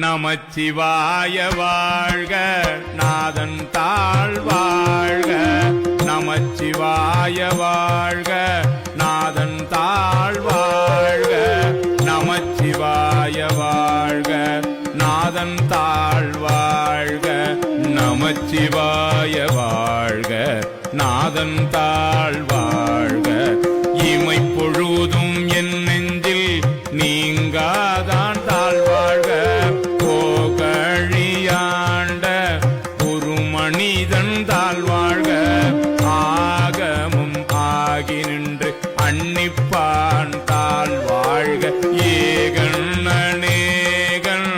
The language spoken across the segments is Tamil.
நமச்சிவாய வாழ்க நாதன் தாழ் வாழ்க. நமச்சிவாய வாழ்க நாதன் தாழ் வாழ்க. நமச்சிவாய வாழ்க நாதன் தாழ் வாழ்க. நமச்சிவாய வாழ்க நாதன் தாழ் வாழ்க. இமை பொழுதும் என் நெஞ்சில் நீங்காதான் தாழ் வாழ்க. போகழியாண்ட ஒரு மனிதன் தாழ் வாழ்க. ஆகமும் ஆகி நின்று அன்னிப்பான் தாழ் வாழ்க. ஏகன் அநேகன்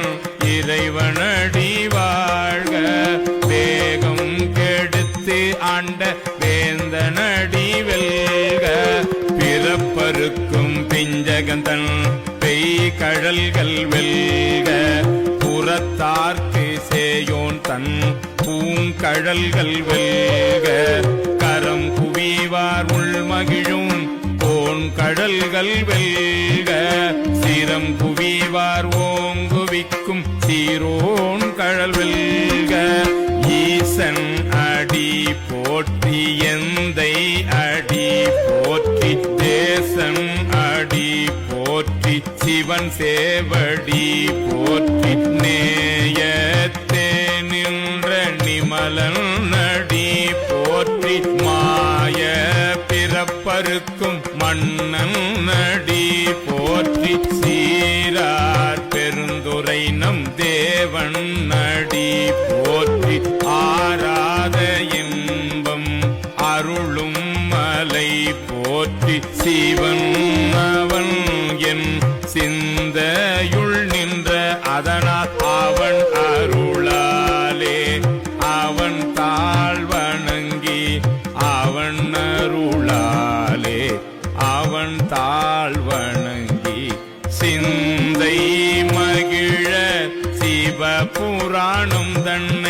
இறைவனடி வாழ்க. வேகம் கெடுத்து ஆண்ட வேந்தனடி வெல்க. பிறப்பருக்கும் பிஞ்சகந்தன் பெய் கழல்கள் வெல்க. புறத்தார்க்கு சேயோன் தன் பூங்கழல்கள் வெல்க. கரம் குவிவார் உள்மகிழும் கோன் கழல்கள் வெல்க. சிரம் குவிவார் ஓங்குவிக்கும் சீரோன் கழல் வெல்க. ஈசன் அடி போற்றி எந்தை அடி போற்றி தேசன் அடி போற்றி சிவன் சேவடி போற்றி. நேயத்தே நின்ற நிமலன் அடி போற்றி. மாய பிறப்பருக்கும் மன்னன் அடி போற்றி. சீரார் பெருந்துரை நம் தேவன் அடி போற்றி. ஆராத இன்பம் அருளும் மலை போற்றி. சிவன் அவன் என் சிந்தையுள் நின்ற அதனால் அவன் அருளாலே அவன் தாழ் வணங்கி அவன் அருளாலே அவன் தாழ் வணங்கி சிந்தை மகிழ சிவபுராணம் தன்னை